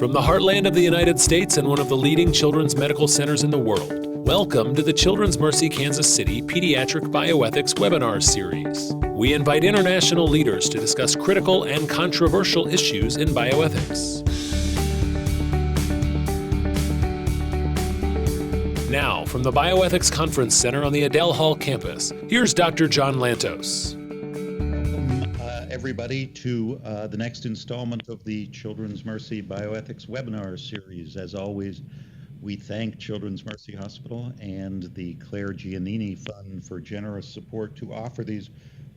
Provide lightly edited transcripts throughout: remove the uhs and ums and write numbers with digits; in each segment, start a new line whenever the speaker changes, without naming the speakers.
From the heartland of the United States and one of the leading children's medical centers in the world, welcome to the Children's Mercy Kansas City Pediatric Bioethics Webinar Series. We invite international leaders to discuss critical and controversial issues in bioethics. Now, from the Bioethics Conference Center on the Adele Hall campus, here's Dr. John Lantos.
Everybody to the next installment of the Children's Mercy Bioethics Webinar Series. As always, we thank Children's Mercy Hospital and the Claire Giannini Fund for generous support to offer these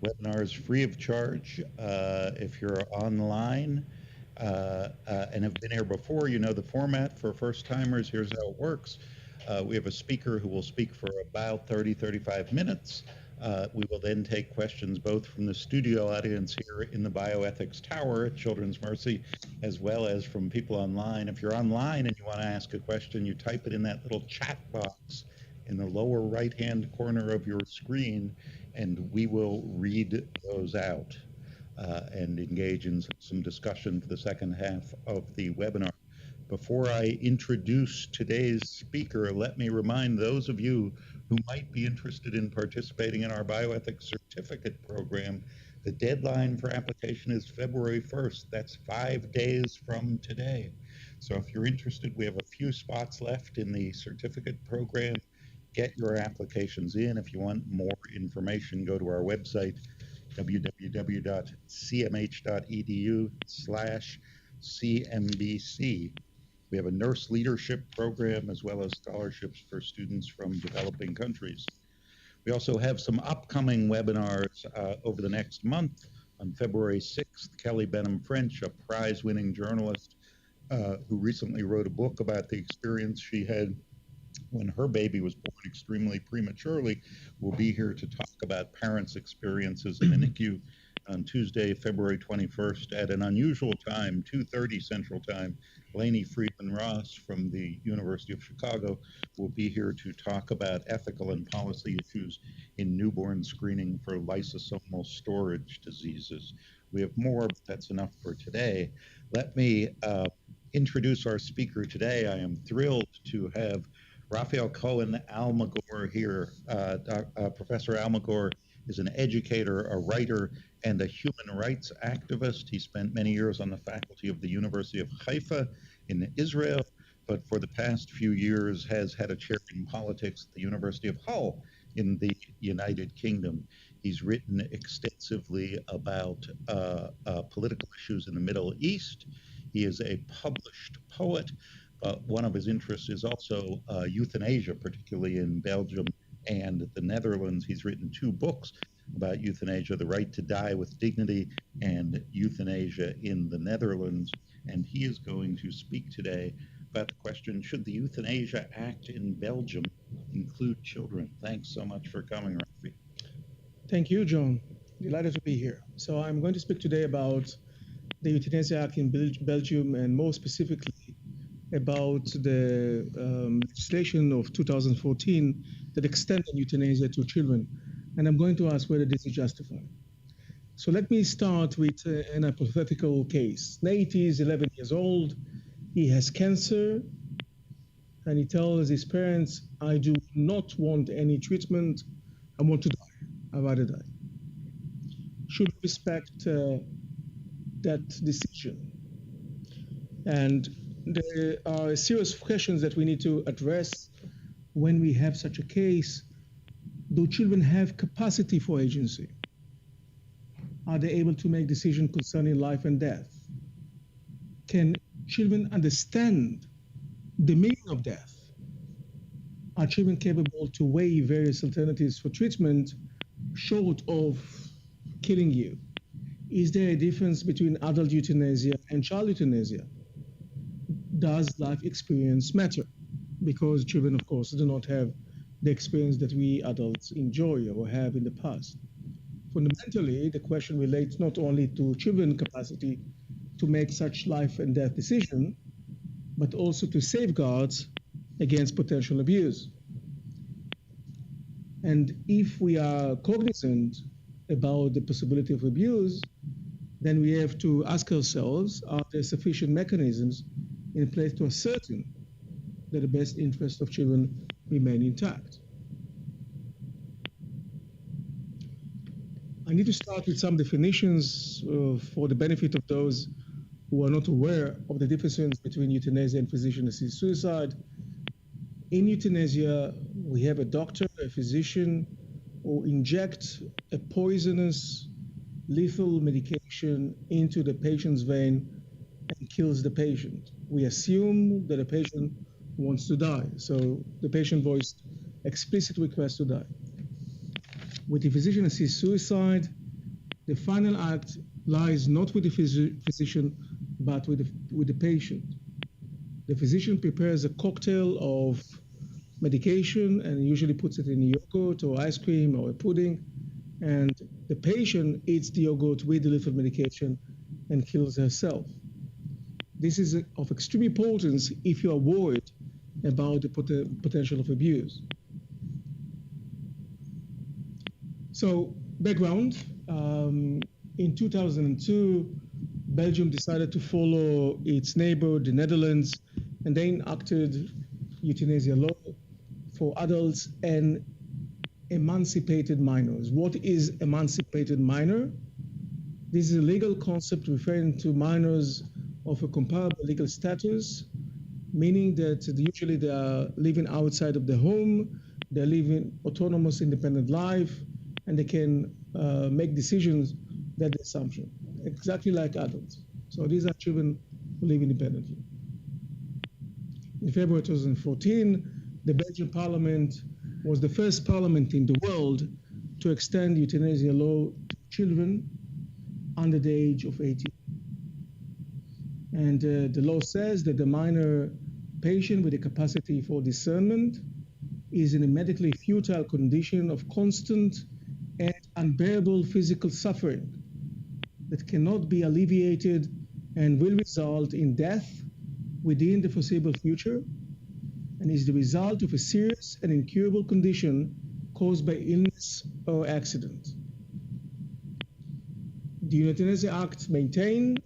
webinars free of charge. If you're online and have been here before, you know the format. For first-timers, here's how it works. We have a speaker who will speak for about 35 minutes. We will then take questions both from the studio audience here in the Bioethics Tower at Children's Mercy, as well as from people online. If you're online and you want to ask a question, you type it in that little chat box in the lower right-hand corner of your screen, and we will read those out and engage in some discussion for the second half of the webinar. Before I introduce today's speaker, let me remind those of you who might be interested in participating in our bioethics certificate program. The deadline for application is February 1st. That's 5 days from today. So if you're interested, we have a few spots left in the certificate program. Get your applications in. If you want more information, go to our website, www.cmh.edu/CMBC. We have a nurse leadership program as well as scholarships for students from developing countries. We also have some upcoming webinars over the next month. On February 6th, Kelly Benham French, a prize-winning journalist who recently wrote a book about the experience she had when her baby was born extremely prematurely, will be here to talk about parents' experiences in the NICU. On Tuesday, February 21st, at an unusual time, 2:30 Central Time, Lainey Friedman Ross from the University of Chicago will be here to talk about ethical and policy issues in newborn screening for lysosomal storage diseases. We have more, but that's enough for today. Let me introduce our speaker today. I am thrilled to have Raphael Cohen Almagor here. Professor Almagor is an educator, a writer, and a human rights activist. He spent many years on the faculty of the University of Haifa in Israel, but for the past few years has had a chair in politics at the University of Hull in the United Kingdom. He's written extensively about political issues in the Middle East. He is a published poet. One of his interests is also euthanasia, particularly in Belgium and the Netherlands. He's written 2 books about euthanasia, The Right to Die with Dignity and Euthanasia in the Netherlands. And he is going to speak today about the question, should the Euthanasia Act in Belgium include children? Thanks so much for coming, Rafi.
Thank you, John. Delighted to be here. So I'm going to speak today about the Euthanasia Act in Belgium, and more specifically about the legislation of 2014 that extended euthanasia to children. And I'm going to ask whether this is justified. So let me start with an hypothetical case. Nate is 11 years old. He has cancer, and he tells his parents, I do not want any treatment. I want to die. I'd rather die. Should we respect that decision? And there are a series of questions that we need to address when we have such a case. Do children have capacity for agency? Are they able to make decisions concerning life and death? Can children understand the meaning of death? Are children capable to weigh various alternatives for treatment short of killing you? Is there a difference between adult euthanasia and child euthanasia? Does life experience matter? Because children, of course, do not have the experience that we adults enjoy or have in the past. Fundamentally, the question relates not only to children's capacity to make such life and death decision, but also to safeguards against potential abuse. And if we are cognizant about the possibility of abuse, then we have to ask ourselves, are there sufficient mechanisms in place to ascertain that the best interests of children remain intact. I need to start with some definitions for the benefit of those who are not aware of the difference between euthanasia and physician-assisted suicide. In euthanasia, we have a doctor, a physician, who inject a poisonous, lethal medication into the patient's vein and kills the patient. We assume that the patient wants to die, so the patient voiced explicit request to die. With the physician-assisted suicide, the final act lies not with the physician, but with the patient. The physician prepares a cocktail of medication and usually puts it in yogurt or ice cream or a pudding, and the patient eats the yogurt with the lethal medication and kills herself. This is of extreme importance if you are worried about the potential of abuse. So, background, in 2002, Belgium decided to follow its neighbor, the Netherlands, and they enacted euthanasia law for adults and emancipated minors. What is emancipated minor? This is a legal concept referring to minors of a comparable legal status, meaning that usually they are living outside of the home, they're living autonomous, independent life, and they can make decisions. That's the assumption, exactly like adults. So these are children who live independently. In February 2014, the Belgian parliament was the first parliament in the world to extend euthanasia law to children under the age of 18. And the law says that the minor patient with a capacity for discernment is in a medically futile condition of constant and unbearable physical suffering that cannot be alleviated and will result in death within the foreseeable future, and is the result of a serious and incurable condition caused by illness or accident. The Euthanasia Act maintains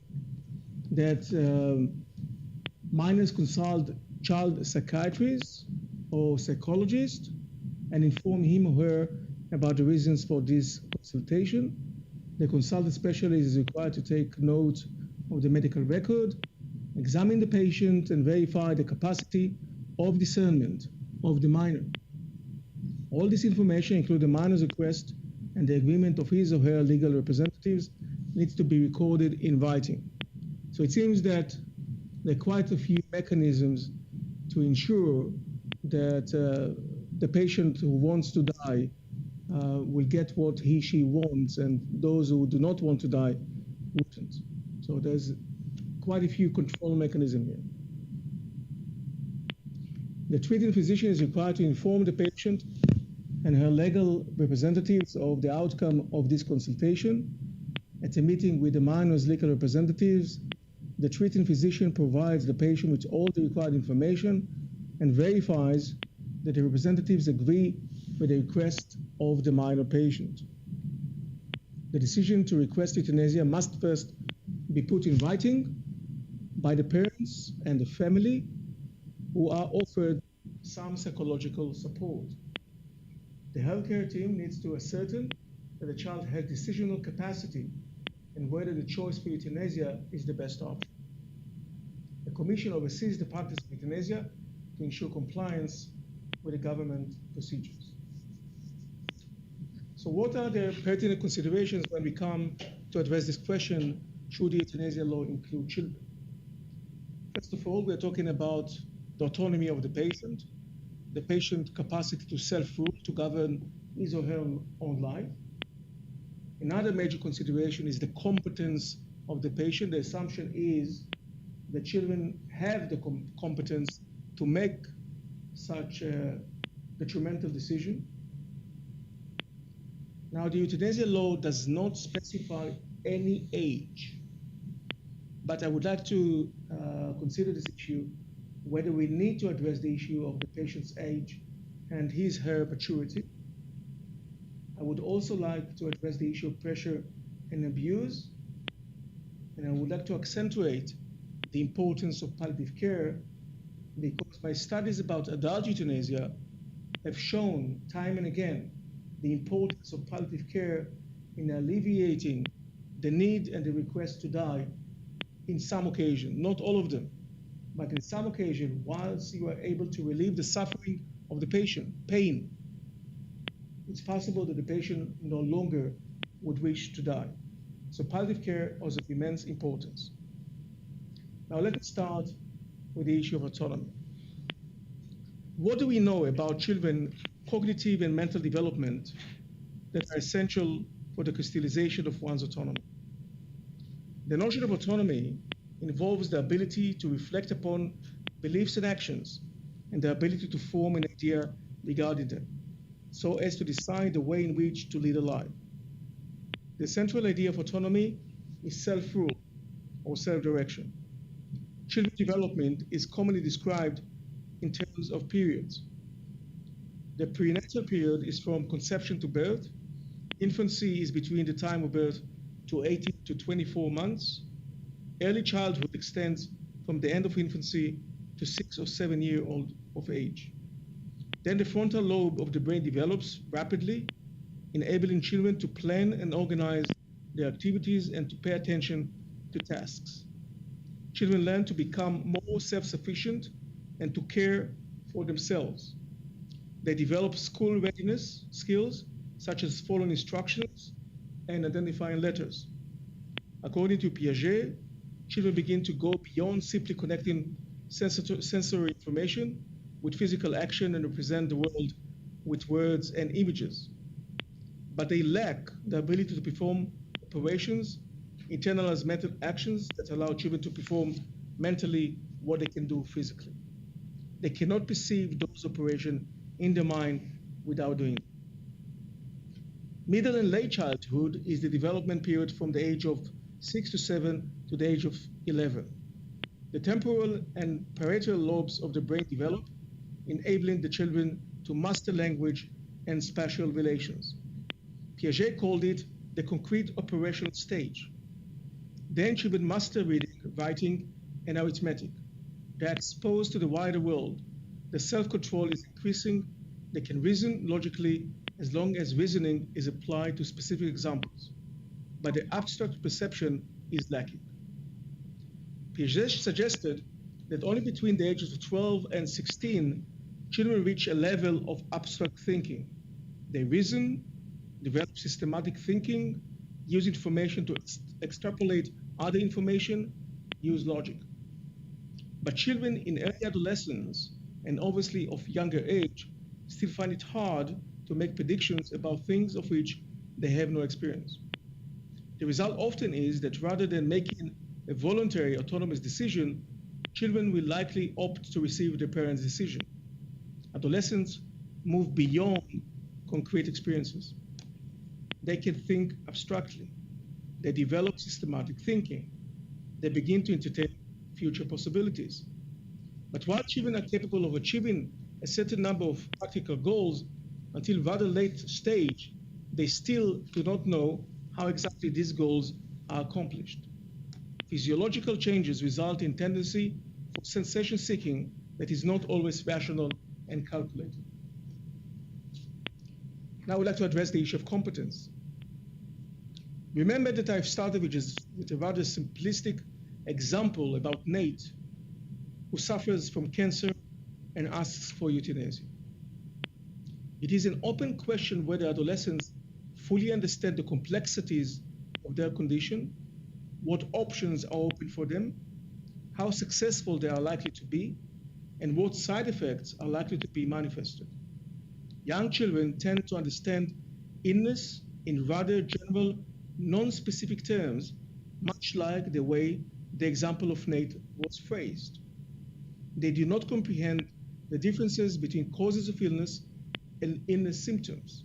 that minors consult child psychiatrists or psychologists and inform him or her about the reasons for this consultation. The consultant specialist is required to take note of the medical record, examine the patient, and verify the capacity of discernment of the minor. All this information, including the minor's request and the agreement of his or her legal representatives, needs to be recorded in writing. So it seems that there are quite a few mechanisms to ensure that the patient who wants to die will get what he, she wants, and those who do not want to die wouldn't. So there's quite a few control mechanisms here. The treating physician is required to inform the patient and her legal representatives of the outcome of this consultation. At a meeting with the minor's legal representatives, the treating physician provides the patient with all the required information and verifies that the representatives agree with the request of the minor patient. The decision to request euthanasia must first be put in writing by the parents and the family, who are offered some psychological support. The healthcare team needs to ascertain that the child has decisional capacity and whether the choice for euthanasia is the best option. The commission oversees the practice of euthanasia to ensure compliance with the government procedures. So what are the pertinent considerations when we come to address this question, should the euthanasia law include children? First of all, we're talking about the autonomy of the patient's capacity to self-rule, to govern his or her own life. Another major consideration is the competence of the patient. The assumption is that children have the competence to make such a detrimental decision. Now, the euthanasia law does not specify any age, but I would like to consider this issue, whether we need to address the issue of the patient's age and his or her maturity. I would also like to address the issue of pressure and abuse, and I would like to accentuate the importance of palliative care because my studies about adult euthanasia have shown time and again the importance of palliative care in alleviating the need and the request to die in some occasion, not all of them, but in some occasion, whilst you are able to relieve the suffering of the patient, pain, it's possible that the patient no longer would wish to die. So palliative care is of immense importance. Now let us start with the issue of autonomy. What do we know about children's cognitive and mental development that are essential for the crystallization of one's autonomy? The notion of autonomy involves the ability to reflect upon beliefs and actions and the ability to form an idea regarding them, so as to decide the way in which to lead a life. The central idea of autonomy is self-rule or self-direction. Children's development is commonly described in terms of periods. The prenatal period is from conception to birth. Infancy is between the time of birth to 18 to 24 months. Early childhood extends from the end of infancy to 6 or 7 years old of age. Then the frontal lobe of the brain develops rapidly, enabling children to plan and organize their activities and to pay attention to tasks. Children learn to become more self-sufficient and to care for themselves. They develop school readiness skills, such as following instructions and identifying letters. According to Piaget, children begin to go beyond simply connecting sensory information with physical action and represent the world with words and images. But they lack the ability to perform operations, internalize mental actions that allow children to perform mentally what they can do physically. They cannot perceive those operations in their mind without doing it. Middle and late childhood is the development period from the age of 6 to 7 to the age of 11. The temporal and parietal lobes of the brain develop, enabling the children to master language and spatial relations. Piaget called it the concrete operational stage. Then children master reading, writing, and arithmetic. They are exposed to the wider world. The self-control is increasing. They can reason logically as long as reasoning is applied to specific examples. But the abstract perception is lacking. Piaget suggested that only between the ages of 12 and 16, children reach a level of abstract thinking. They reason, develop systematic thinking, use information to extrapolate other information, use logic. But children in early adolescence, and obviously of younger age, still find it hard to make predictions about things of which they have no experience. The result often is that rather than making a voluntary autonomous decision, children will likely opt to receive their parents' decision. Adolescents move beyond concrete experiences. They can think abstractly. They develop systematic thinking. They begin to entertain future possibilities. But while children are capable of achieving a certain number of practical goals, until rather late stage, they still do not know how exactly these goals are accomplished. Physiological changes result in tendency for sensation seeking that is not always rational and calculated. Now I would like to address the issue of competence. Remember that I've started with a rather simplistic example about Nate, who suffers from cancer and asks for euthanasia. It is an open question whether adolescents fully understand the complexities of their condition, what options are open for them, how successful they are likely to be, and what side effects are likely to be manifested. Young children tend to understand illness in rather general, non-specific terms, much like the way the example of Nate was phrased. They do not comprehend the differences between causes of illness and illness symptoms.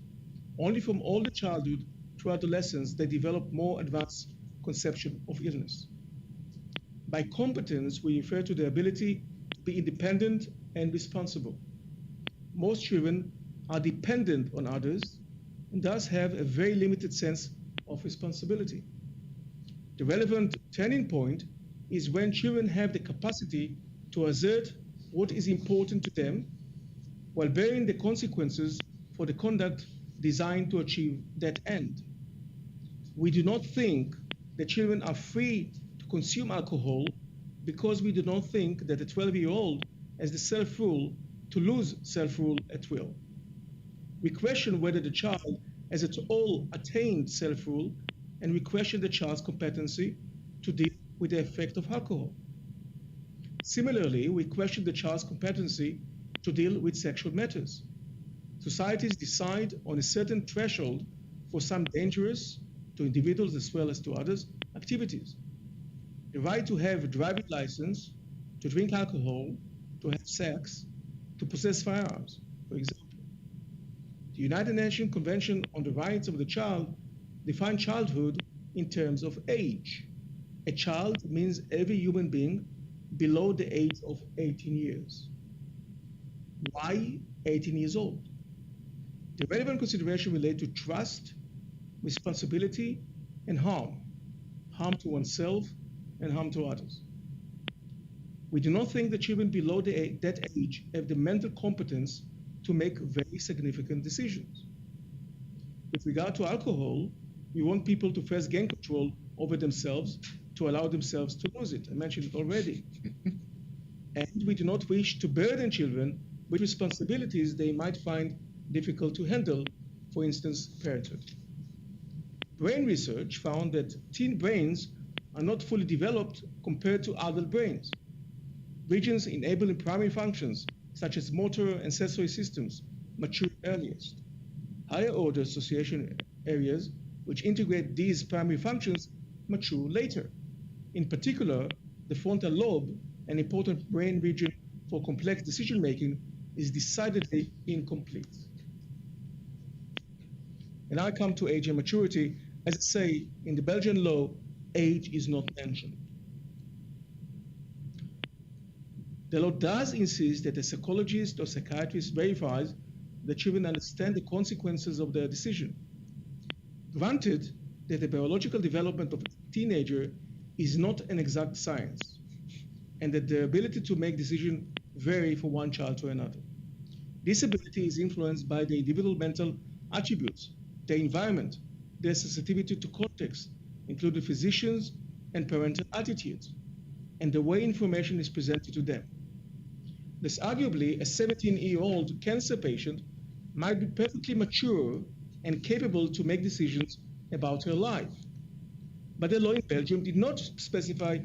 Only from older childhood to adolescence, they develop more advanced conception of illness. By competence, we refer to the ability to be independent and responsible. Most children are dependent on others and thus have a very limited sense of responsibility. The relevant turning point is when children have the capacity to assert what is important to them while bearing the consequences for the conduct designed to achieve that end. We do not think that children are free to consume alcohol because we do not think that a 12-year-old has the self-rule to lose self-rule at will. We question whether the child has at all attained self-rule, and we question the child's competency to deal with the effect of alcohol. Similarly, we question the child's competency to deal with sexual matters. Societies decide on a certain threshold for some dangerous, to individuals as well as to others, activities. The right to have a driving license, to drink alcohol, to have sex, to possess firearms, for example. The United Nations Convention on the Rights of the Child defines childhood in terms of age. A child means every human being below the age of 18 years. Why 18 years old? The relevant consideration relate to trust, responsibility, and harm to oneself and harm to others. We do not think that children below that age have the mental competence to make very significant decisions. With regard to alcohol, we want people to first gain control over themselves to allow themselves to lose it. I mentioned it already. And we do not wish to burden children with responsibilities they might find difficult to handle, for instance, parenthood. Brain research found that teen brains are not fully developed compared to adult brains. Regions enabling primary functions, such as motor and sensory systems, mature earliest. Higher order association areas, which integrate these primary functions, mature later. In particular, the frontal lobe, an important brain region for complex decision-making, is decidedly incomplete. And I come to age and maturity. As I say, in the Belgian law, age is not mentioned. The law does insist that a psychologist or psychiatrist verifies that children understand the consequences of their decision. Granted that the biological development of a teenager is not an exact science, and that the ability to make decisions vary from one child to another. This ability is influenced by the individual mental attributes, their environment, their sensitivity to context, including physicians and parental attitudes, and the way information is presented to them. Thus, arguably, a 17-year-old cancer patient might be perfectly mature and capable to make decisions about her life. But the law in Belgium did not specify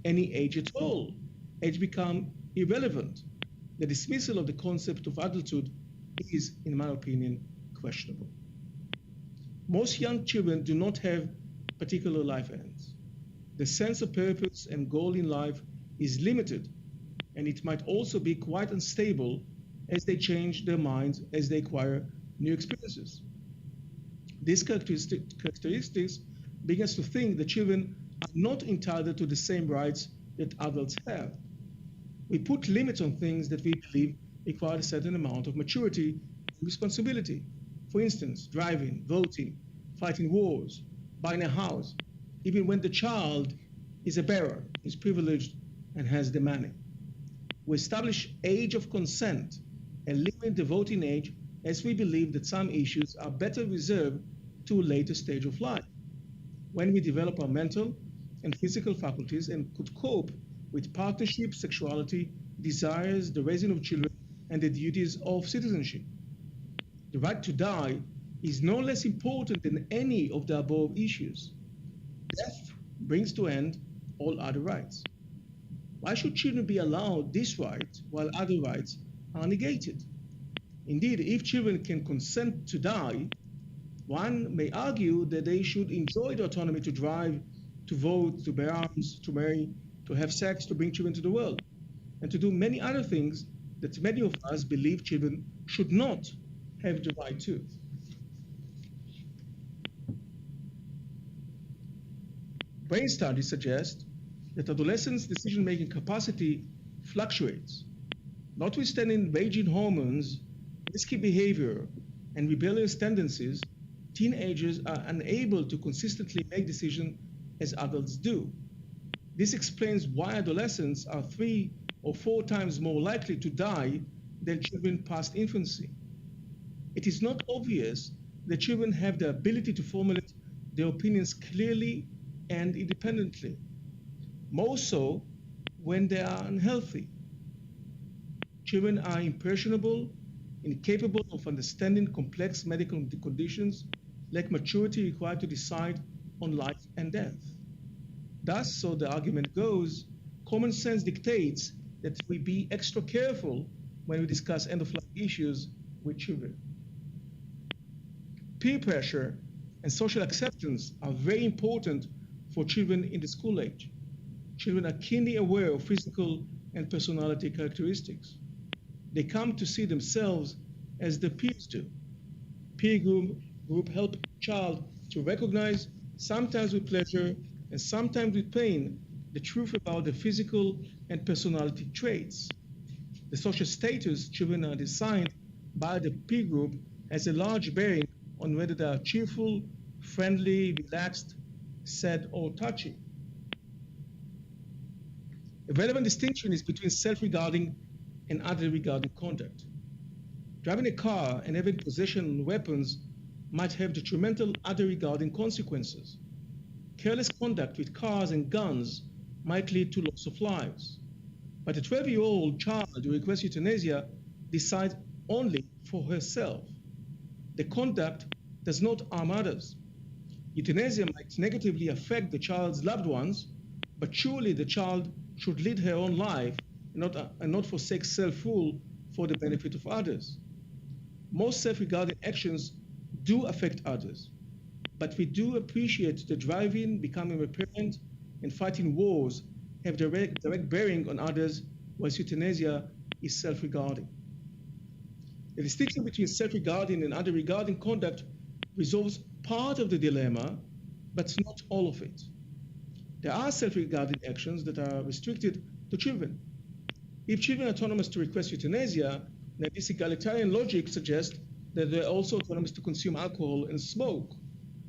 any age at all. Age became irrelevant. The dismissal of the concept of adulthood is, in my opinion, questionable. Most young children do not have particular life ends. The sense of purpose and goal in life is limited, and it might also be quite unstable as they change their minds as they acquire new experiences. These characteristics bring us to think that children are not entitled to the same rights that adults have. We put limits on things that we believe require a certain amount of maturity and responsibility. For instance, driving, voting, fighting wars, buying a house, even when the child is a bearer, is privileged, and has the money. We establish age of consent and limit the voting age as we believe that some issues are better reserved to a later stage of life, when we develop our mental and physical faculties and could cope with partnership, sexuality, desires, the raising of children, and the duties of citizenship. The right to die is no less important than any of the above issues. Death brings to end all other rights. Why should children be allowed this right while other rights are negated? Indeed, if children can consent to die, one may argue that they should enjoy the autonomy to drive, to vote, to bear arms, to marry, to have sex, to bring children to the world, and to do many other things that many of us believe children should not have the right to. Brain studies suggest that adolescents' decision-making capacity fluctuates. Notwithstanding raging hormones, risky behavior, and rebellious tendencies, teenagers are unable to consistently make decisions as adults do. This explains why adolescents are 3 or 4 times more likely to die than children past infancy. It is not obvious that children have the ability to formulate their opinions clearly and independently, more so when they are unhealthy. Children are impressionable, incapable of understanding complex medical conditions, lack maturity required to decide on life and death. Thus, so the argument goes, common sense dictates that we be extra careful when we discuss end-of-life issues with children. Peer pressure and social acceptance are very important for children in the school age. Children are keenly aware of physical and personality characteristics. They come to see themselves as their peers do. Peer group help a child to recognize, sometimes with pleasure and sometimes with pain, the truth about their physical and personality traits. The social status children are assigned by the peer group has a large bearing on whether they are cheerful, friendly, relaxed, sad, or touchy. A relevant distinction is between self-regarding and other-regarding conduct. Driving a car and having possession of weapons might have detrimental other-regarding consequences. Careless conduct with cars and guns might lead to loss of lives. But a 12-year-old child who requests euthanasia decides only for herself. The conduct does not harm others. Euthanasia might negatively affect the child's loved ones, but surely the child should lead her own life and not forsake self-rule for the benefit of others. Most self-regarding actions do affect others, but we do appreciate that driving, becoming a parent, and fighting wars have direct bearing on others, whilst euthanasia is self-regarding. The distinction between self-regarding and other-regarding conduct resolves part of the dilemma, but not all of it. There are self-regarding actions that are restricted to children. If children are autonomous to request euthanasia, then this egalitarian logic suggests that they're also autonomous to consume alcohol and smoke.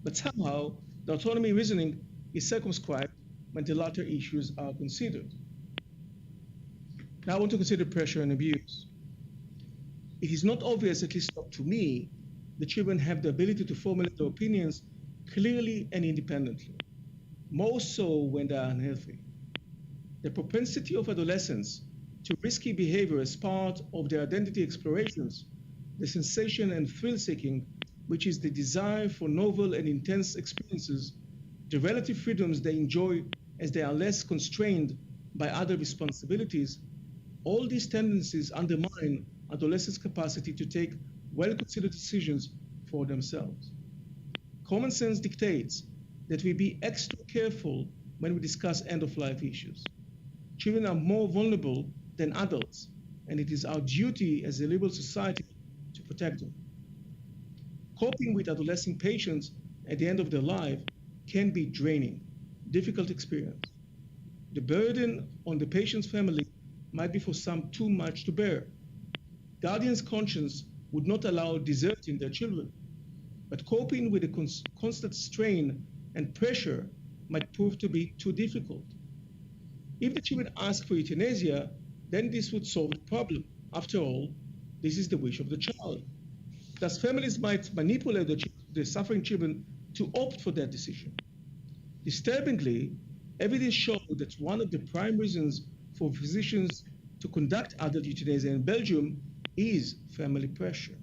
But somehow, the autonomy reasoning is circumscribed when the latter issues are considered. Now I want to consider pressure and abuse. It is not obvious, at least not to me, that children have the ability to formulate their opinions clearly and independently, more so when they are unhealthy. The propensity of adolescents to risky behavior as part of their identity explorations, the sensation and thrill-seeking, which is the desire for novel and intense experiences, the relative freedoms they enjoy as they are less constrained by other responsibilities, all these tendencies undermine adolescents' capacity to take well-considered decisions for themselves. Common sense dictates that we be extra careful when we discuss end-of-life issues. Children are more vulnerable than adults, and it is our duty as a liberal society to protect them. Coping with adolescent patients at the end of their life can be draining, difficult experience. The burden on the patient's family might be for some too much to bear. Guardians' conscience would not allow deserting their children, but coping with the constant strain and pressure might prove to be too difficult. If the children ask for euthanasia, then this would solve the problem. After all, this is the wish of the child. Thus, families might manipulate the suffering children to opt for that decision. Disturbingly, evidence shows that one of the prime reasons for physicians to conduct adult euthanasia in Belgium is family pressure.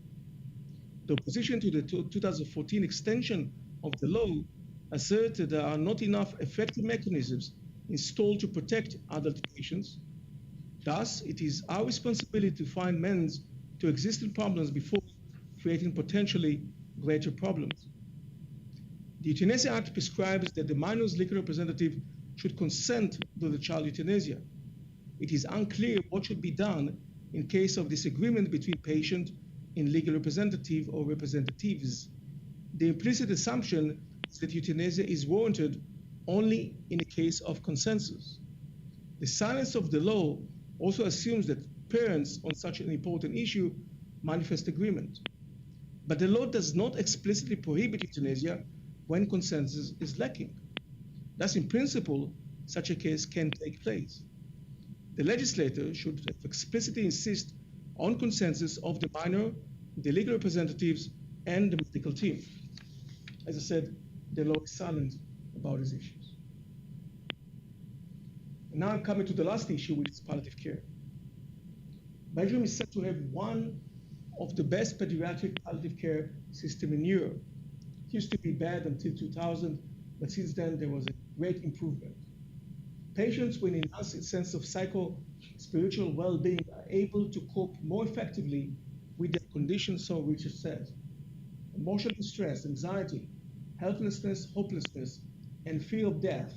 The opposition to the 2014 extension of the law asserted there are not enough effective mechanisms installed to protect adult patients. Thus, it is our responsibility to find amends to existing problems before creating potentially greater problems. The Euthanasia Act prescribes that the minor's legal representative should consent to the child euthanasia. It is unclear what should be done in case of disagreement between patient and legal representative or representatives. The implicit assumption is that euthanasia is warranted only in a case of consensus. The silence of the law also assumes that parents on such an important issue manifest agreement. But the law does not explicitly prohibit euthanasia when consensus is lacking. Thus, in principle, such a case can take place. The legislator should explicitly insist on consensus of the minor, the legal representatives, and the medical team. As I said, the law is silent about these issues. And now I'm coming to the last issue, which is palliative care. Belgium is said to have one of the best pediatric palliative care system in Europe. It used to be bad until 2000, but since then there was a great improvement. Patients with an enhanced sense of psycho-spiritual well-being are able to cope more effectively with their conditions, so research says. Emotional distress, anxiety, helplessness, hopelessness, and fear of death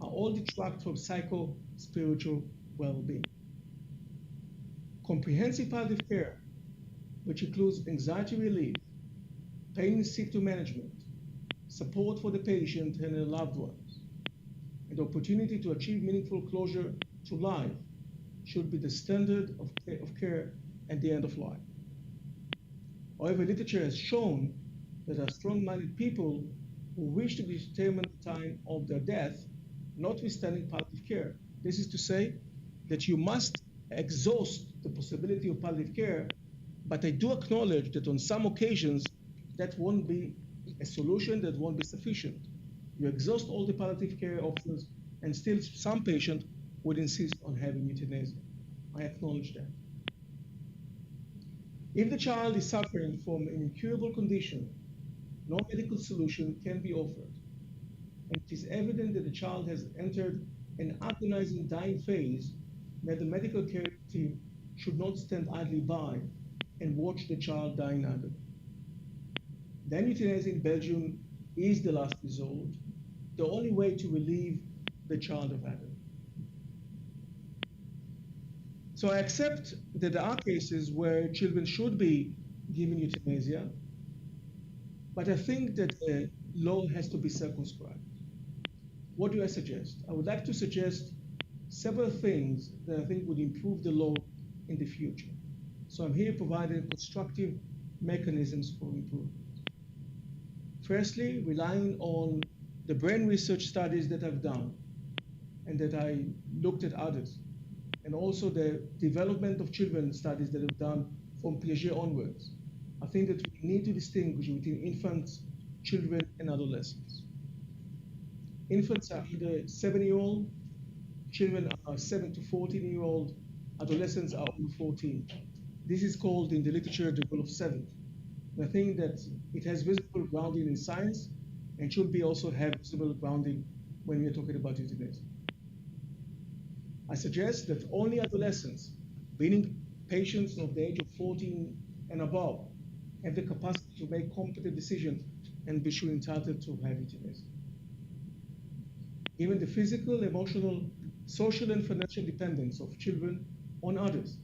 are all detract from psycho-spiritual well-being. Comprehensive palliative care, which includes anxiety relief, pain and symptom management, support for the patient and their loved ones, and the opportunity to achieve meaningful closure to life should be the standard of care at the end of life. However, literature has shown that there are strong-minded people who wish to determine the time of their death, notwithstanding palliative care. This is to say that you must exhaust the possibility of palliative care, but I do acknowledge that on some occasions that won't be a solution, that won't be sufficient. You exhaust all the palliative care options, and still some patient would insist on having euthanasia. I acknowledge that. If the child is suffering from an incurable condition, no medical solution can be offered, and it is evident that the child has entered an agonizing dying phase, that the medical care team should not stand idly by and watch the child die in agony. Then euthanasia in Belgium is the last resort, the only way to relieve the child of agony. So I accept that there are cases where children should be given euthanasia, but I think that the law has to be circumscribed. What do I suggest? I would like to suggest several things that I think would improve the law in the future. So I'm here providing constructive mechanisms for improvement. Firstly, relying on the brain research studies that I've done and that I looked at others, and also the development of children studies that I've done from Piaget onwards. I think that we need to distinguish between infants, children, and adolescents. Infants are either 7-year-old, children are 7 to 14-year-old, adolescents are over 14. This is called in the literature the rule of 7. And I think that it has visible grounding in science and should be also have visible grounding when we are talking about euthanasia. I suggest that only adolescents, meaning patients of the age of 14 and above, have the capacity to make competent decisions and be sure entitled to have euthanasia. Given the physical, emotional, social, and financial dependence of children on others,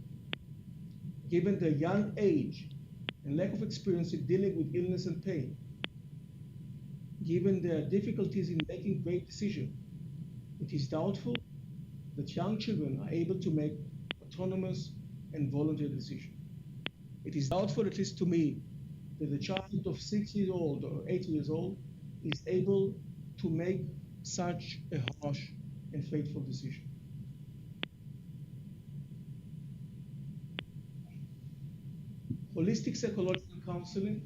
given their young age and lack of experience in dealing with illness and pain, given their difficulties in making great decisions, it is doubtful that young children are able to make autonomous and voluntary decisions. It is doubtful, at least to me, that a child of 6 years old or 8 years old is able to make such a harsh and fateful decision. Holistic psychological counseling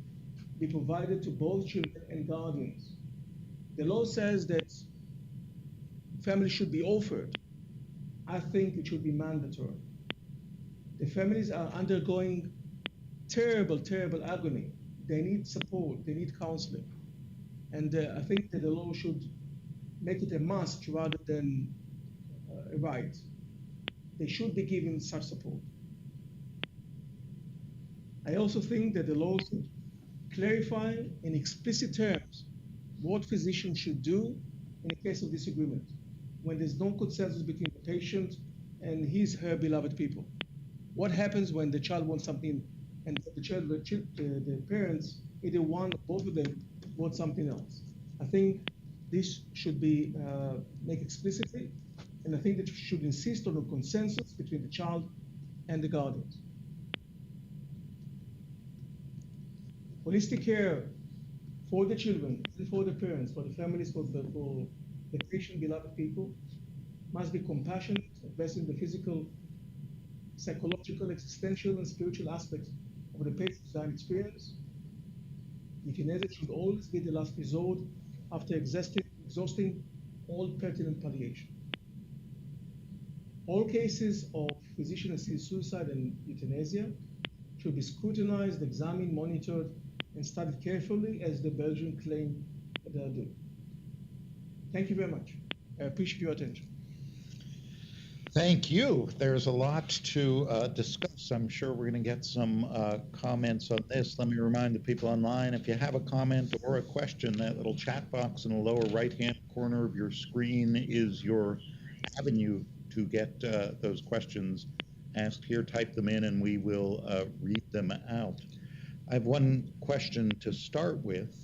be provided to both children and guardians. The law says that families should be offered. I think it should be mandatory. The families are undergoing terrible, terrible agony. They need support, they need counseling. And I think that the law should make it a must rather than a right. They should be given such support. I also think that the law should clarify in explicit terms what physicians should do in a case of disagreement, when there's no consensus between the patient and her beloved people. What happens when the child wants something and the parents, either one or both of them, want something else? I think this should be made explicitly, and I think that you should insist on a consensus between the child and the guardians. Holistic care for the children and for the parents, for the families, for the patient, beloved people, must be compassionate, addressing the physical, psychological, existential, and spiritual aspects of the patient's dying experience. Euthanasia should always be the last resort after exhausting all pertinent palliation. All cases of physician-assisted suicide and euthanasia should be scrutinized, examined, monitored, and studied carefully, as the Belgian claim that they are doing. Thank you very much. I appreciate your attention.
Thank you. There's a lot to discuss. I'm sure we're going to get some comments on this. Let me remind the people online, if you have a comment or a question, that little chat box in the lower right-hand corner of your screen is your avenue to get those questions asked here. Type them in and we will read them out. I have one question to start with.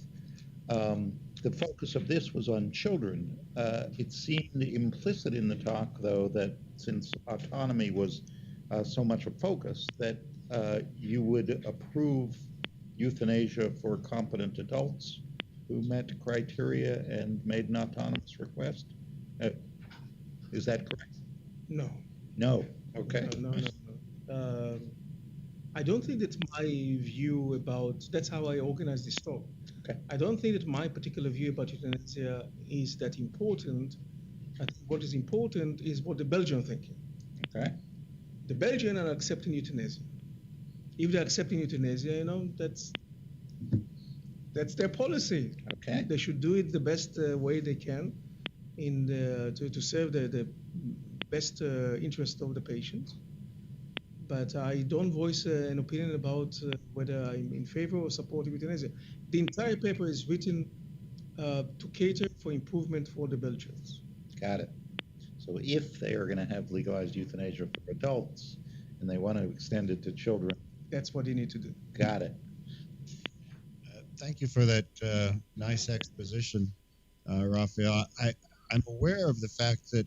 The focus of this was on children. It seemed implicit in the talk, though, that since autonomy was so much a focus, that you would approve euthanasia for competent adults who met criteria and made an autonomous request. Is that correct?
No.
No. Okay.
No. I don't think that's my view about, that's how I organize this talk.
Okay.
I don't think that my particular view about euthanasia is that important. I think what is important is what the Belgians are thinking.
Okay.
The Belgians are accepting euthanasia. If they're accepting euthanasia, that's their policy.
Okay.
They should do it the best way they can to serve the best interest of the patient. But I don't voice an opinion about whether I'm in favor or support euthanasia. The entire paper is written to cater for improvement for the Belgians.
Got it. So if they are going to have legalized euthanasia for adults and they want to extend it to children,
that's what they need to do.
Got it.
Thank you for that nice exposition, Raphael. I'm aware of the fact that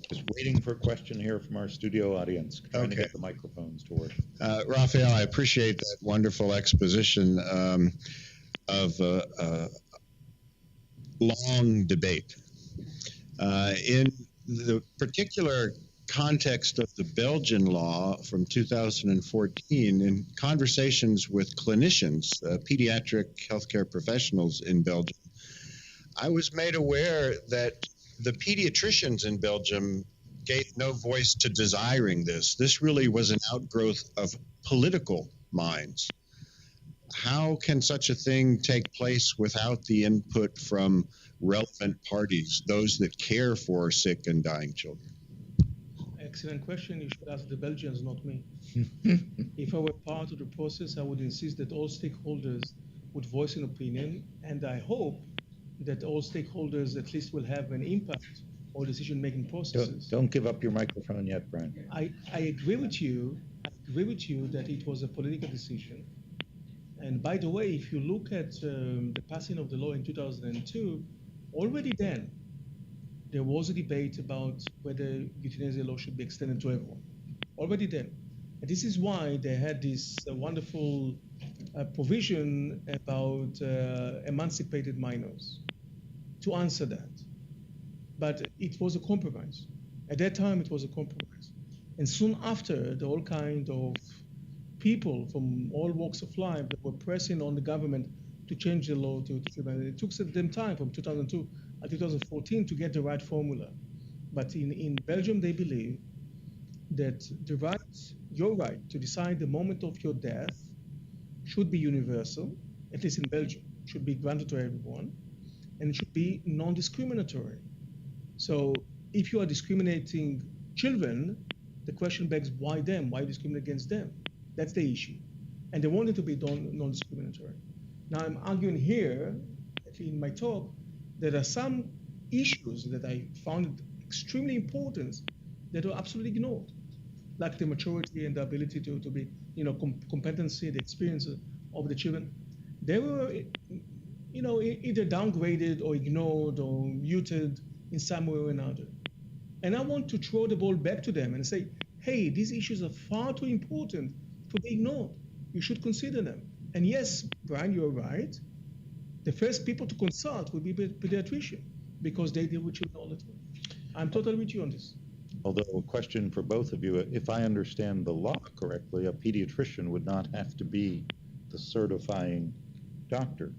Just waiting for a question here from our studio audience, trying to
Okay.
get the microphones to work.
Raphael, I appreciate that wonderful exposition of long debate. In the particular context of the Belgian law from 2014, in conversations with clinicians, pediatric healthcare professionals in Belgium, I was made aware that the pediatricians in Belgium gave no voice to desiring this. This really was an outgrowth of political minds. How can such a thing take place without the input from relevant parties, those that care for sick and dying children?
Excellent question. You should ask the Belgians, not me. If I were part of the process, I would insist that all stakeholders would voice an opinion, and I hope that all stakeholders at least will have an impact on decision-making processes.
Don't give up your microphone yet, Brian.
I agree with you. I agree with you that it was a political decision. And by the way, if you look at the passing of the law in 2002, already then there was a debate about whether euthanasia law should be extended to everyone. Already then. And this is why they had this wonderful provision about emancipated minors to answer that. But it was a compromise. At that time, it was a compromise. And soon after, the all kind of people from all walks of life that were pressing on the government to change the law to it took them time from 2002 to 2014 to get the right formula. But in Belgium, they believe that your right to decide the moment of your death should be universal, at least in Belgium, should be granted to everyone, and it should be non-discriminatory. So if you are discriminating children, the question begs, why them? Why discriminate against them? That's the issue. And they want it to be non-discriminatory. Now I'm arguing here, actually in my talk, there are some issues that I found extremely important that are absolutely ignored, like the maturity and the ability to be, competency, the experience of the children. They were, either downgraded or ignored or muted in some way or another. And I want to throw the ball back to them and say, hey, these issues are far too important to be ignored. You should consider them. And yes, Brian, you're right. The first people to consult will be pediatrician because they deal with children all the time. I'm totally with you on this.
Although a question for both of you, if I understand the law correctly, a pediatrician would not have to be the certifying doctor.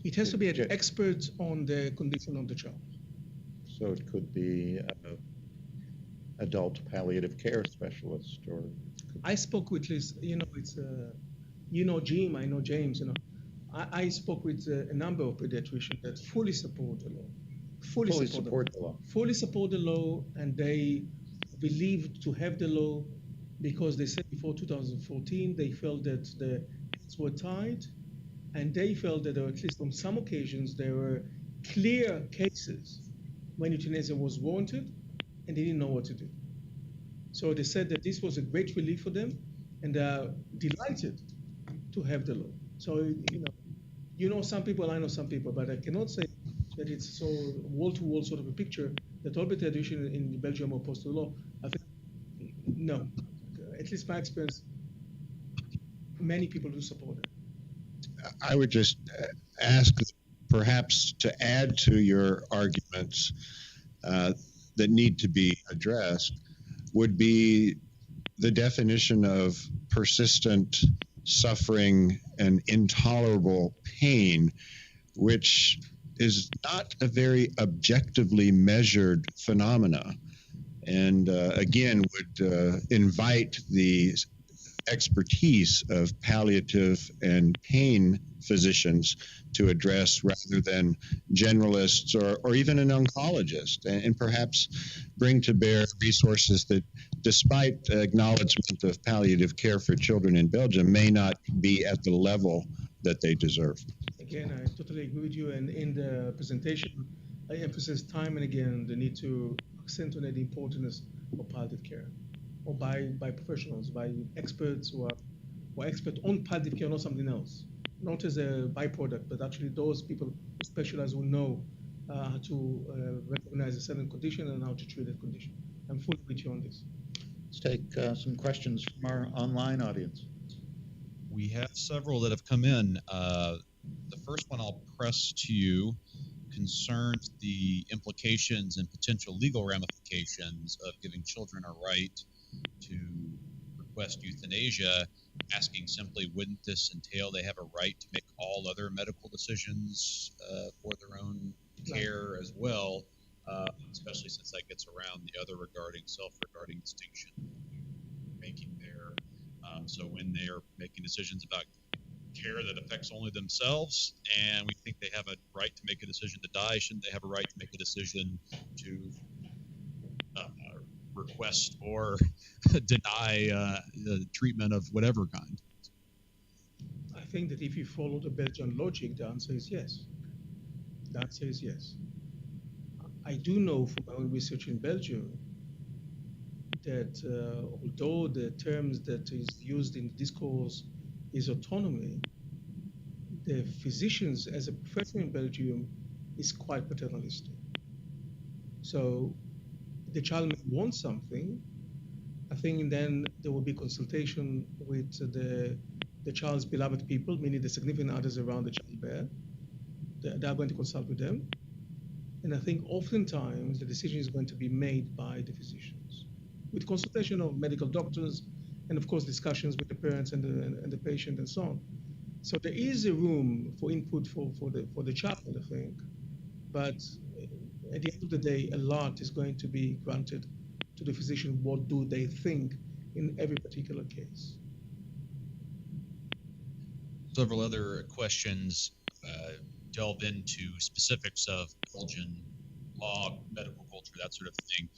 It has to be an expert on the condition of the child.
So it could be adult palliative care specialist, or
I spoke with Liz, it's Jim, I know James, I spoke with a number of pediatricians that fully support the law.
fully support the law.
Fully support the law, and they believed to have the law because they said before 2014 they felt that the hands were tied, and they felt that, or at least on some occasions, there were clear cases when euthanasia was warranted, and they didn't know what to do. So they said that this was a great relief for them, and they are delighted to have the law. So, some people, I know some people, but I cannot say that it's so wall-to-wall sort of a picture that all pediatricians in Belgium are opposed to the law. I think, no. At least my experience, many people do support it.
I would just ask perhaps to add to your arguments that need to be addressed would be the definition of persistent suffering and intolerable pain, which is not a very objectively measured phenomena, and again would invite the expertise of palliative and pain physicians to address rather than generalists or even an oncologist, and perhaps bring to bear resources that, despite acknowledgement of palliative care for children in Belgium, may not be at the level that they deserve.
Again, I totally agree with you, and in the presentation, I emphasize time and again the need to accentuate the importance of palliative care, or by professionals, by experts who are expert on palliative care, not something else, not as a byproduct, but actually those people who specialize, who know how to recognize a certain condition and how to treat that condition. I'm fully with you on this.
Let's take some questions from our online audience.
We have several that have come in. The first one I'll press to you concerns the implications and potential legal ramifications of giving children a right to request euthanasia, asking simply, wouldn't this entail they have a right to make all other medical decisions for their own care as well, especially since that gets around the other self-regarding distinction making there. So when they are making decisions about care that affects only themselves, and we think they have a right to make a decision to die, shouldn't they have a right to make a decision to request or deny the treatment of whatever kind?
I think that if you follow the Belgian logic, the answer is yes. The answer is yes. I do know from my own research in Belgium that although the terms that is used in the discourse is autonomy, the physicians as a profession in Belgium is quite paternalistic. So the child may want something, I think then there will be consultation with the child's beloved people, meaning the significant others around the child bed. They are going to consult with them. And I think oftentimes the decision is going to be made by the physicians, with consultation of medical doctors, and of course discussions with the parents and the patient and so on. So there is a room for input for the child, I think, but at the end of the day, a lot is going to be granted to the physician. What do they think in every particular case?
Several other questions delve into specifics of Belgian law, medical culture, that sort of thing.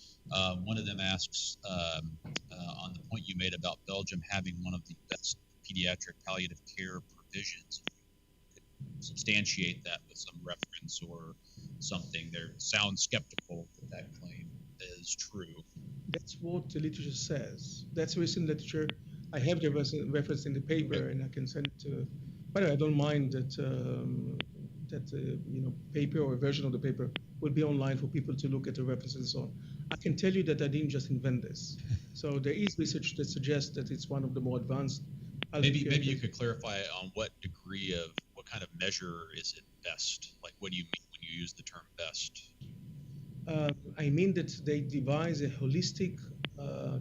One of them asks, on the point you made about Belgium having one of the best pediatric palliative care provisions, if you could substantiate that with some reference or something. They sound skeptical that claim is true.
That's what the literature says. That's recent literature. I have the reference in the paper, and I can send it to. By the way, I don't mind that paper or a version of the paper will be online for people to look at the references and so on. I can tell you that I didn't just invent this. So there is research that suggests that it's one of the more advanced.
Maybe you could clarify on what kind of measure is it best? Like, what do you mean when you use the term best?
I mean that they devise a holistic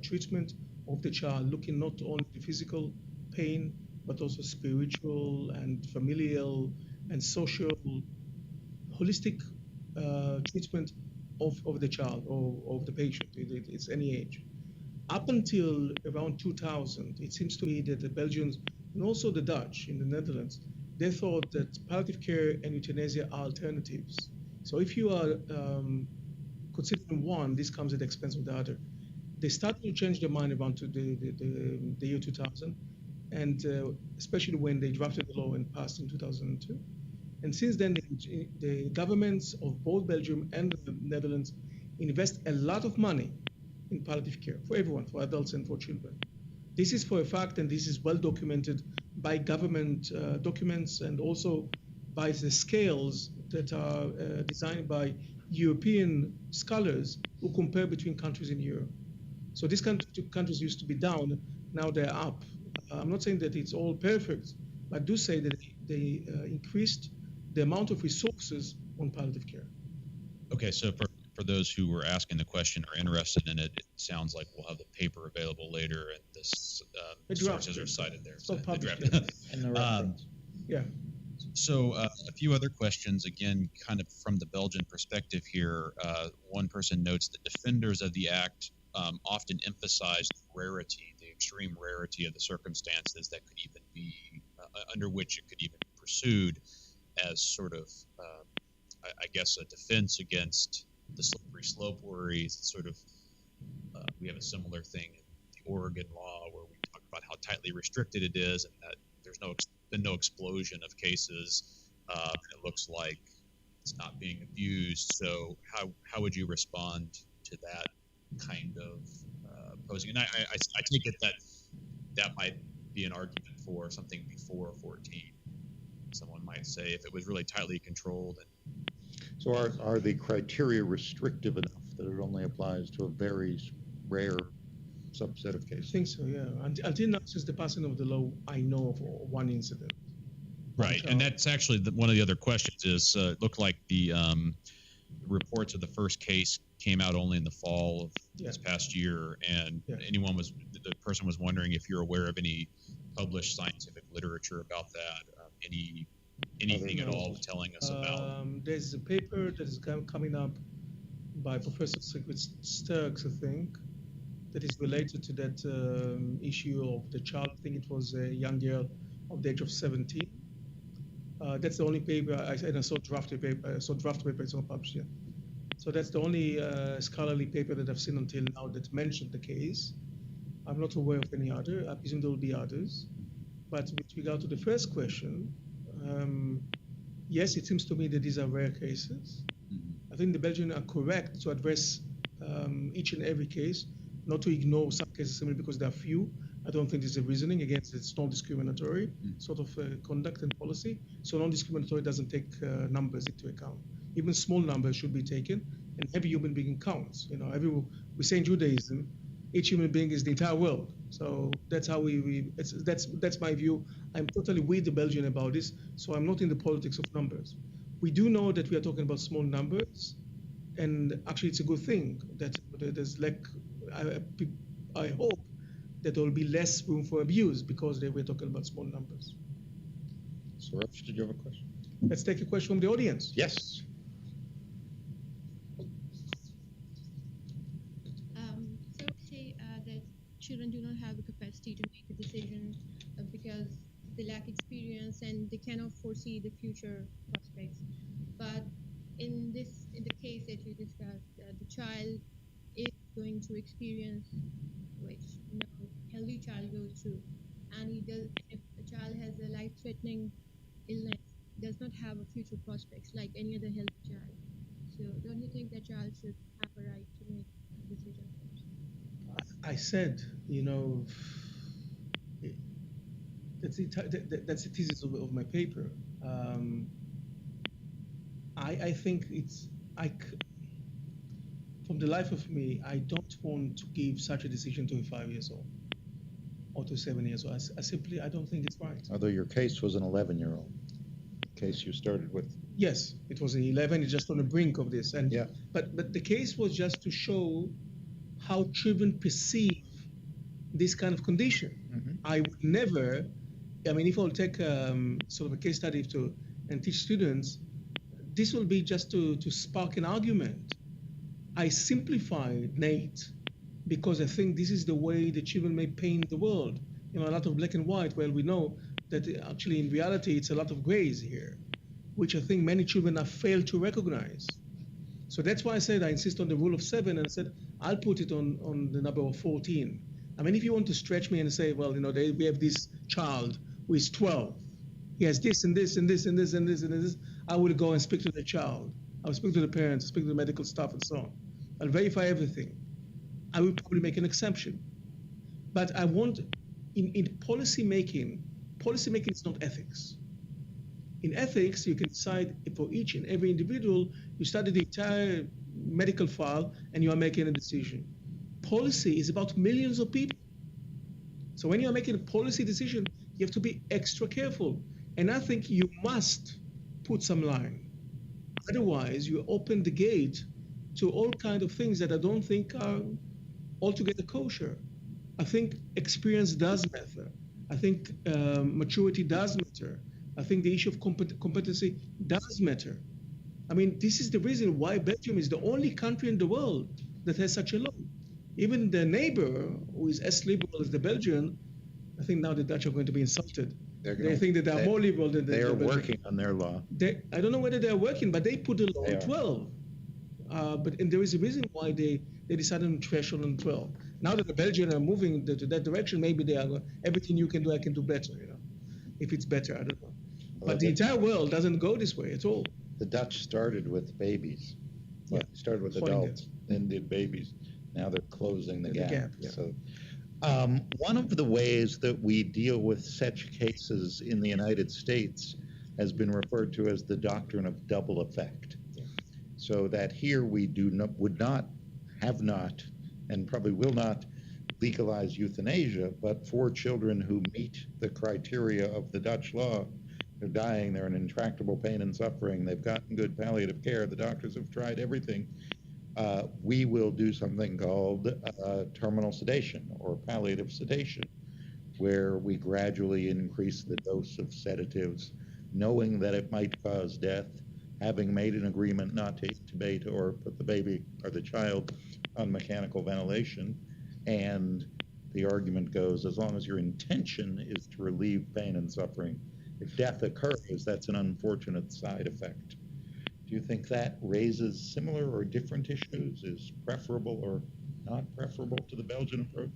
treatment of the child, looking not only at the physical pain, but also spiritual and familial and social, holistic treatment of the child or of the patient. It's any age. Up until around 2000, it seems to me that the Belgians and also the Dutch in the Netherlands, they thought that palliative care and euthanasia are alternatives. So if you are considering one, this comes at the expense of the other. They started to change their mind around to the year 2000, and especially when they drafted the law and passed in 2002. And since then, the governments of both Belgium and the Netherlands invest a lot of money in palliative care for everyone, for adults and for children. This is for a fact, and this is well documented by government documents and also by the scales that are designed by European scholars who compare between countries in Europe. So these countries used to be down, now they're up. I'm not saying that it's all perfect, but I do say that they increased the amount of resources on palliative care.
Okay, so for those who were asking the question or interested in it, it sounds like we'll have the paper available later, and this sources are cited there.
So
the draft.
And the reference.
Yeah.
So a few other questions, again, kind of from the Belgian perspective here. One person notes that defenders of the act often emphasize the rarity, the extreme rarity of the circumstances that could even be, under which it could even be pursued as sort of, I guess, a defense against the slippery slope worries. It's sort of, we have a similar thing in the Oregon law where we talk about how tightly restricted it is and that there's been no explosion of cases. And it looks like it's not being abused. So how would you respond to that kind of posing? And I take it that might be an argument for something before 14. Someone might say if it was really tightly controlled.
So are the criteria restrictive enough that it only applies to a very rare subset of cases?
I think so, yeah. Until now, since the passing of the law, I know of one incident.
Right, and that's actually one of the other questions is it looked like the reports of the first case came out only in the fall of this past year, and the person was wondering if you're aware of any published scientific literature about that, anything at all telling us about.
There's a paper that is coming up by Professor Sigrid Sturks, I think, that is related to that issue of the child. I think it was a young girl of the age of 17. That's the only paper I saw draft paper. It's not published yet. So that's the only scholarly paper that I've seen until now that mentioned the case. I'm not aware of any other. I presume there will be others. But with regard to the first question, yes, it seems to me that these are rare cases. I think the Belgians are correct to address each and every case, not to ignore some cases simply because there are few. I don't think there's a reasoning against it's non-discriminatory sort of conduct and policy. So non-discriminatory doesn't take numbers into account. Even small numbers should be taken, and every human being counts. We say in Judaism, each human being is the entire world. So that's how that's my view. I'm totally with the Belgian about this. So I'm not in the politics of numbers. We do know that we are talking about small numbers, and actually it's a good thing that there's I hope that there will be less room for abuse because we're talking about small numbers.
Suraj, did you have a question?
Let's take a question from the audience.
Yes.
So say that children do not have the capacity to make a decision because they lack experience and they cannot foresee the future prospects. But in the case that you discussed, the child is going to experience which no healthy child goes through, and if a child has a life-threatening illness, does not have a future prospects like any other healthy child. So don't you think that child should have a right to make a decision first?
I said, that's the thesis of my paper. I think from the life of me, I don't want to give such a decision to a 5 years old or to 7 years old. I don't think it's right.
Although your case was an 11-year-old case you started with.
Yes, it was an 11. It's just on the brink of this, and
Yeah.
but the case was just to show how children perceive this kind of condition.
Mhm.
I would never. I mean, if I'll take sort of a case study and teach students, this will be just to spark an argument. I simplified Nate because I think this is the way the children may paint the world. A lot of black and white. Well, we know that actually in reality it's a lot of grays here, which I think many children have failed to recognize. So that's why I said I insist on the rule of 7, and I said I'll put it on the number of 14. I mean, if you want to stretch me and say, well, we have this child who is 12, he has this and this and this and this and this and this, I will go and speak to the child. I'll speak to the parents, speak to the medical staff and so on. I'll verify everything. I will probably make an exception. But I want, in policy making is not ethics. In ethics, you can decide for each and every individual, you study the entire medical file and you are making a decision. Policy is about millions of people. So when you are making a policy decision, you have to be extra careful. And I think you must put some line. Otherwise, you open the gate to all kinds of things that I don't think are altogether kosher. I think experience does matter. I think maturity does matter. I think the issue of competency does matter. I mean, this is the reason why Belgium is the only country in the world that has such a law. Even the neighbor, who is as liberal as the Belgian, I think now the Dutch are going to be insulted. They think that they are more liberal than the
They are
Belgian.
working on their law.
I don't know whether they are working, but they put the law
They
on
are.
12. And there is a reason why they decided on threshold on 12. Now that the Belgians are moving to that direction, maybe they are going, everything you can do, I can do better. If it's better, I don't know. But the entire world doesn't go this way at all.
The Dutch started with babies. Well,
Yeah.
they started with
Holding
adults, then did babies. Now they're closing the
The
gap.
gap, yeah.
So, one of the ways that we deal with such cases in the United States has been referred to as the doctrine of double effect.
Yeah.
So that here we would not, have not, and probably will not legalize euthanasia, but for children who meet the criteria of the Dutch law, they're dying, they're in intractable pain and suffering, they've gotten good palliative care, the doctors have tried everything, we will do something called terminal sedation or palliative sedation, where we gradually increase the dose of sedatives, knowing that it might cause death, having made an agreement not to intubate or put the baby or the child on mechanical ventilation. And the argument goes, as long as your intention is to relieve pain and suffering, if death occurs, that's an unfortunate side effect. Do you think that raises similar or different issues, is preferable or not preferable to the Belgian approach?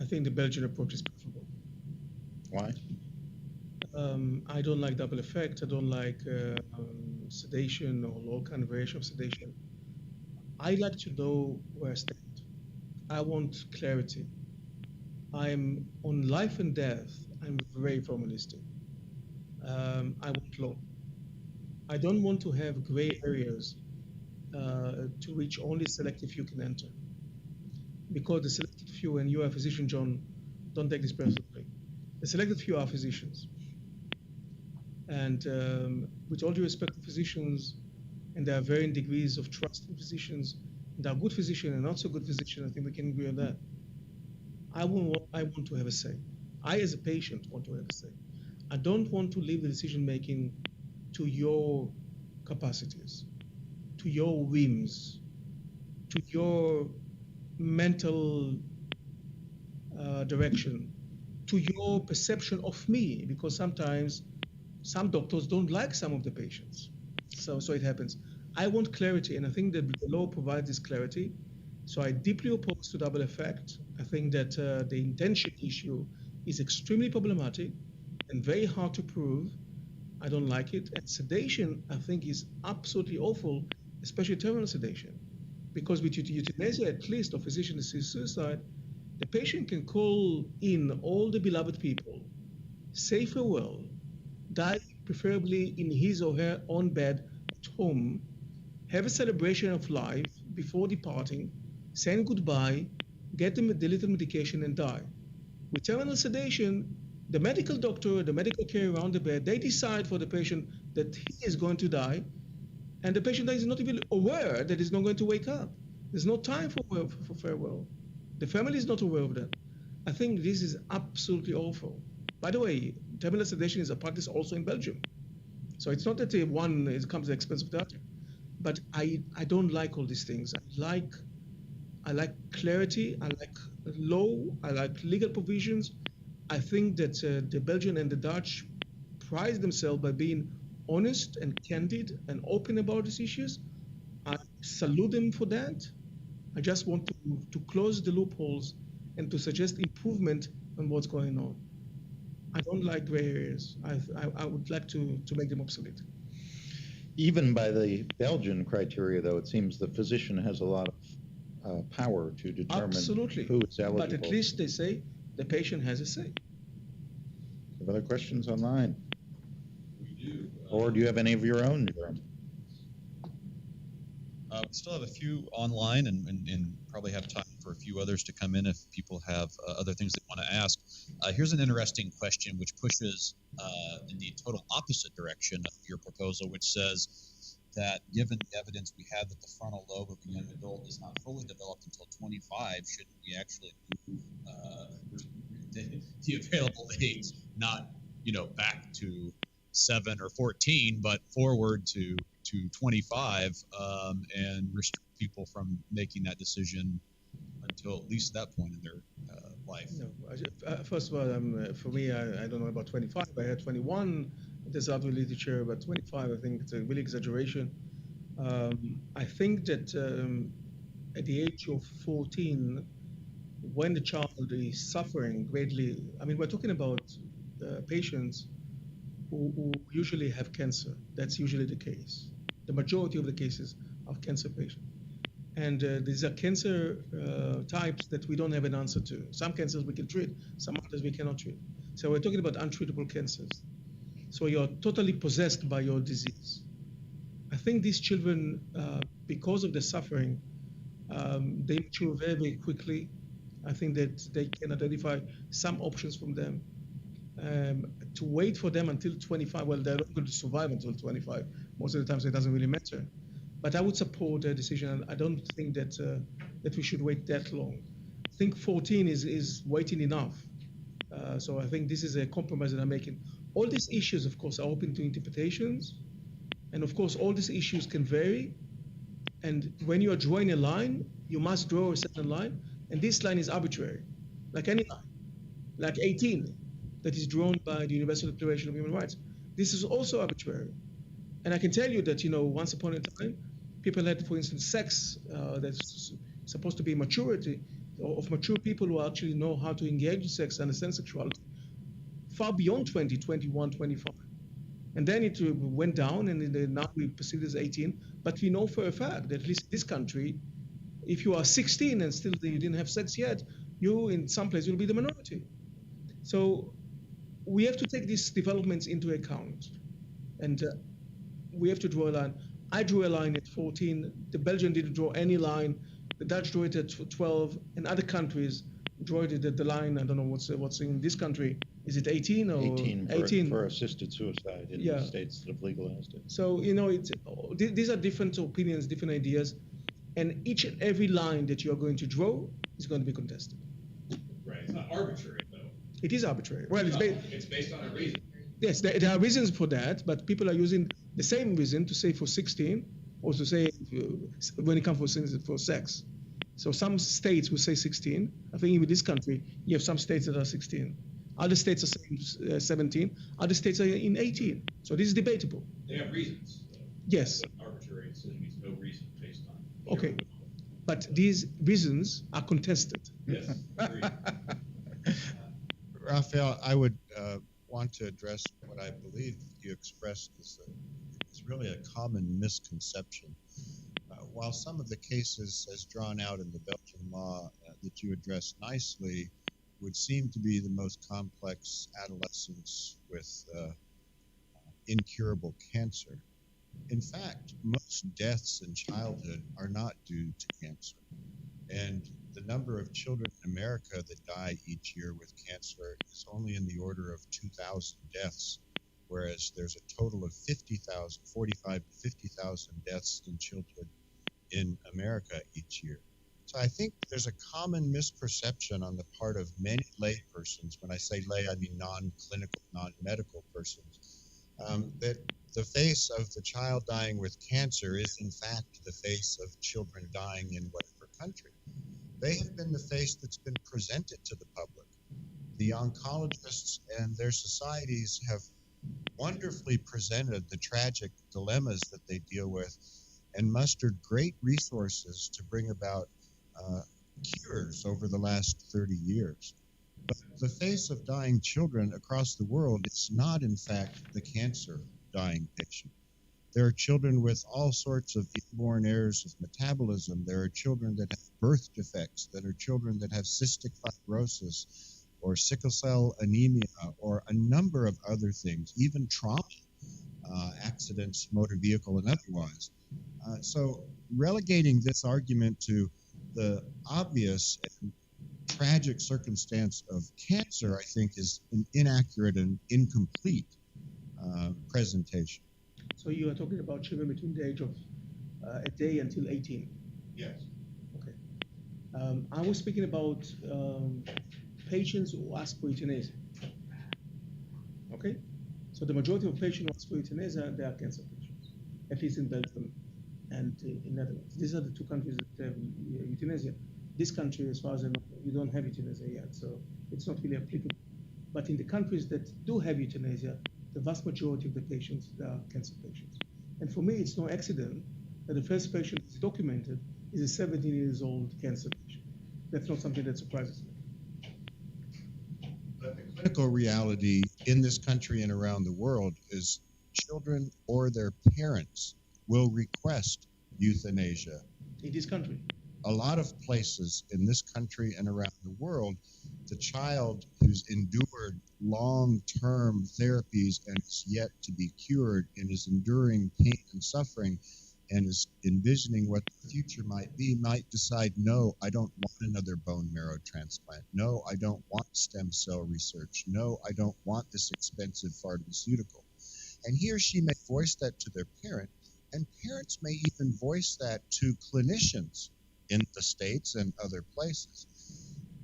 I think the Belgian approach is preferable.
Why?
I don't like double effect. I don't like sedation or all kind of variation of sedation. I like to know where I stand. I want clarity. I'm on life and death. I'm very formalistic. I want law. I don't want to have gray areas to which only selective few can enter. Because the selected few, and you are a physician, John, don't take this personally. The selected few are physicians. And with all due respect to physicians, and there are varying degrees of trust in physicians, and there are good physicians and not so good physicians, I think we can agree on that. I want to have a say. I, as a patient, want to have a say. I don't want to leave the decision making to your capacities, to your whims, to your mental direction, to your perception of me, because sometimes some doctors don't like some of the patients. So it happens. I want clarity, and I think that the law provides this clarity. So I deeply oppose to double effect. I think that the intention issue is extremely problematic and very hard to prove. I don't like it. And sedation, I think, is absolutely awful, especially terminal sedation. Because with euthanasia, at least, or physician-assisted suicide, the patient can call in all the beloved people, say farewell, die preferably in his or her own bed, home, have a celebration of life before departing, saying goodbye, get them the little medication and die. With terminal sedation, the medical doctor, the medical care around the bed, they decide for the patient that he is going to die, and the patient is not even aware that he's not going to wake up. There's no time for farewell. The family is not aware of that. I think this is absolutely awful. By the way, terminal sedation is a practice also in Belgium. So it's not that one comes at the expense of the other. But I don't like all these things. I like clarity. I like law. I like legal provisions. I think that the Belgian and the Dutch prize themselves by being honest and candid and open about these issues. I salute them for that. I just want to close the loopholes and to suggest improvement on what's going on. I don't like gray areas. I would like to make them obsolete.
Even by the Belgian criteria, though, it seems the physician has a lot of power to determine
Absolutely.
who is eligible.
But at least they say the patient has a say.
Have other questions online?
We do.
Or do you have any of your own, Jerome?
We still have a few online and probably have time for a few others to come in if people have other things they want to ask. Here's an interesting question which pushes in the total opposite direction of your proposal, which says that given the evidence we have that the frontal lobe of a young adult is not fully developed until 25, shouldn't we actually move the available age not back to 7 or 14, but forward to 25 and restrict people from making that decision until at least that point in their life?
No, first of all, for me, I don't know about 25. I had 21. There's other literature, but 25, I think it's a really exaggeration. I think that at the age of 14, when the child is suffering greatly, I mean, we're talking about patients who usually have cancer. That's usually the case. The majority of the cases are cancer patients. And these are cancer types that we don't have an answer to. Some cancers we can treat, some others we cannot treat. So we're talking about untreatable cancers. So you're totally possessed by your disease. I think these children, because of the suffering, they mature very, very quickly. I think that they can identify some options from them. To wait for them until 25, well, they're not going to survive until 25. Most of the time, so it doesn't really matter. But I would support their decision. I don't think that that we should wait that long. I think 14 is waiting enough. So I think this is a compromise that I'm making. All these issues, of course, are open to interpretations. And of course, all these issues can vary. And when you are drawing a line, you must draw a certain line. And this line is arbitrary, like any line, like 18. That is drawn by the Universal Declaration of Human Rights. This is also arbitrary. And I can tell you that, once upon a time, people had, for instance, sex that's supposed to be maturity, of mature people who actually know how to engage in sex, understand sexuality, far beyond 20, 21, 25. And then it went down, and now we perceive it as 18. But we know for a fact that at least in this country, if you are 16 and still you didn't have sex yet, you, in some place, will be the minority. So we have to take these developments into account, and we have to draw a line. I drew a line at 14. The Belgian didn't draw any line. The Dutch drew it at 12, and other countries drew it at the line. I don't know what's in this country. Is it 18 or
18 for assisted suicide in the states that have legalized it.
So these are different opinions, different ideas, and each and every line that you are going to draw is going to be contested.
Right. It's not arbitrary, though.
It is arbitrary. Well,
it's based on a reason.
Yes, there are reasons for that, but people are using the same reason to say for 16 or to say when it comes for sex. So some states will say 16. I think in this country, you have some states that are 16. Other states are saying 17. Other states are in 18. So this is debatable.
They have reasons.
Yes.
Arbitrary decision means no reason based on.
Okay. But these reasons are contested.
Yes. Agreed.
Raphael, I would want to address what I believe you expressed is really a common misconception. While some of the cases as drawn out in the Belgian law that you addressed nicely would seem to be the most complex adolescents with incurable cancer, In fact, most deaths in childhood are not due to cancer. And the number of children in America that die each year with cancer is only in the order of 2,000 deaths, whereas there's a total of 45 to 50,000 deaths in childhood in America each year. So I think there's a common misperception on the part of many lay persons. When I say lay, I mean non-clinical, non-medical persons, that the face of the child dying with cancer is in fact the face of children dying in whatever country. They have been the face that's been presented to the public. The oncologists and their societies have wonderfully presented the tragic dilemmas that they deal with and mustered great resources to bring about cures over the last 30 years. But the face of dying children across the world is not, in fact, the cancer dying patient. There are children with all sorts of inborn errors of metabolism. There are children that have birth defects. There are children that have cystic fibrosis or sickle cell anemia or a number of other things, even trauma, accidents, motor vehicle and otherwise. So relegating this argument to the obvious and tragic circumstance of cancer, I think, is an inaccurate and incomplete presentation.
So you are talking about children between the age of a day until 18?
Yes.
Okay. I was speaking about patients who ask for euthanasia. Okay? So the majority of patients who ask for euthanasia, they are cancer patients, at least in Belgium and in Netherlands. These are the two countries that have euthanasia. This country, as far as I know, we don't have euthanasia yet, so it's not really applicable. But in the countries that do have euthanasia, the vast majority of the patients are cancer patients. And for me, it's no accident that the first patient that's documented is a 17 years old cancer patient. That's not something that surprises me.
But the clinical reality in this country and around the world is children or their parents will request euthanasia.
In this country?
A lot of places in this country and around the world, the child who's endured long-term therapies and is yet to be cured and is enduring pain and suffering and is envisioning what the future might be, might decide, no, I don't want another bone marrow transplant. No, I don't want stem cell research. No, I don't want this expensive pharmaceutical. And he or she may voice that to their parent, and parents may even voice that to clinicians in the States and other places.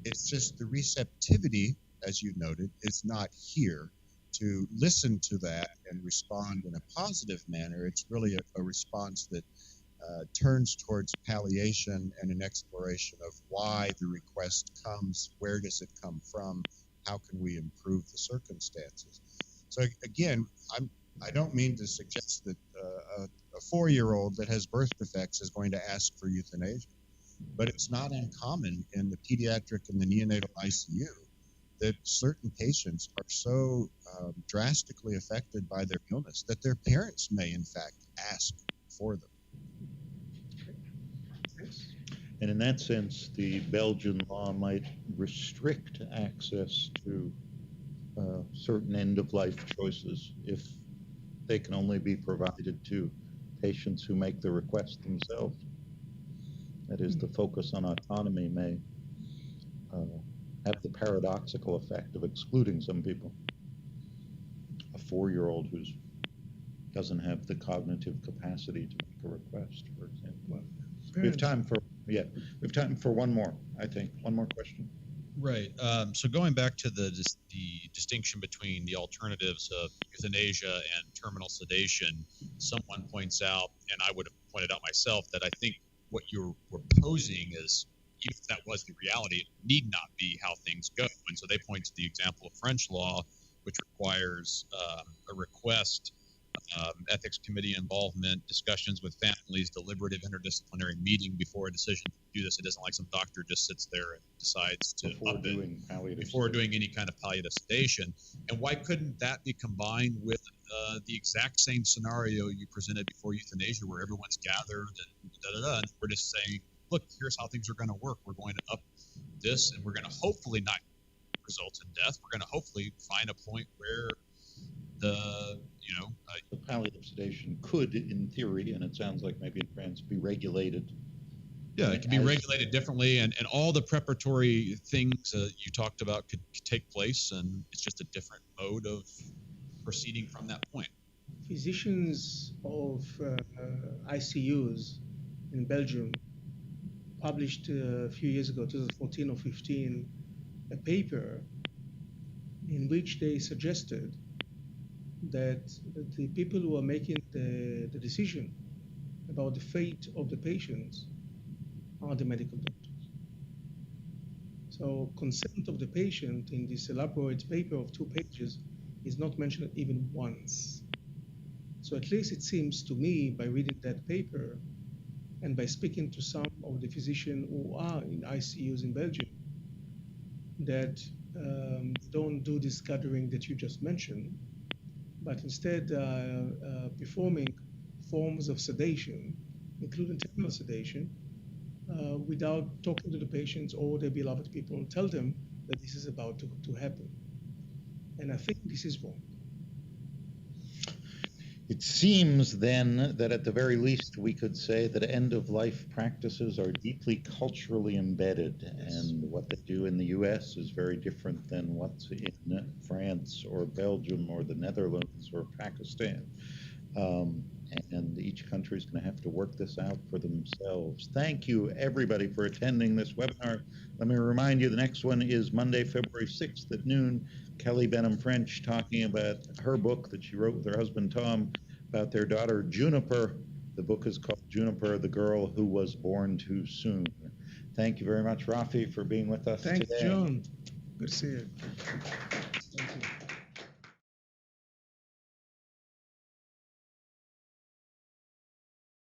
It's just the receptivity, as you noted, is not here to listen to that and respond in a positive manner. It's really a response that turns towards palliation and an exploration of why the request comes, where does it come from, how can we improve the circumstances. So again, I don't mean to suggest that a 4-year-old that has birth defects is going to ask for euthanasia. But it's not uncommon in the pediatric and the neonatal ICU that certain patients are so drastically affected by their illness that their parents may, in fact, ask for them.
And in that sense, the Belgian law might restrict access to certain end-of-life choices if they can only be provided to patients who make the request themselves. That is, the focus on autonomy may have the paradoxical effect of excluding some people. A 4-year-old who doesn't have the cognitive capacity to make a request, for example. We have time for one more, I think. One more question.
Right. So going back to the distinction between the alternatives of euthanasia and terminal sedation, someone points out, and I would have pointed out myself, that I think what you were posing is, even if that was the reality, it need not be how things go. And so they point to the example of French law, which requires a request, ethics committee involvement, discussions with families, deliberative interdisciplinary meeting before a decision to do this. It isn't like some doctor just sits there and decides to before doing any kind of palliative sedation. And why couldn't that be combined with the exact same scenario you presented before euthanasia, where everyone's gathered and and we're just saying, look, here's how things are going to work. We're going to up this, and we're going to hopefully not result in death. We're going to hopefully find a point where the
The palliative sedation could, in theory, and it sounds like maybe in France, be regulated.
Yeah, it can be
As-
regulated differently, and all the preparatory things you talked about could take place, and it's just a different mode of proceeding from that point.
Physicians of ICUs in Belgium published a few years ago, 2014 or 15, a paper in which they suggested that the people who are making the decision about the fate of the patients are the medical doctors. So consent of the patient in this elaborate paper of 2 pages is not mentioned even once. So at least it seems to me, by reading that paper and by speaking to some of the physicians who are in ICUs in Belgium, that don't do this gathering that you just mentioned, but instead performing forms of sedation, including terminal sedation, without talking to the patients or their beloved people and tell them that this is about to happen. And I think this is wrong.
It seems then that at the very least we could say that end-of-life practices are deeply culturally embedded, and what they do in the US is very different than what's in France or Belgium or the Netherlands or Pakistan. And each country is going to have to work this out for themselves. Thank you, everybody, for attending this webinar. Let me remind you, the next one is Monday, February 6th at noon. Kelly Benham French talking about her book that she wrote with her husband, Tom, about their daughter, Juniper. The book is called Juniper, the Girl Who Was Born Too Soon. Thank you very much, Rafi, for being with us
Thanks,
today.
John. Good to see you. Thank you.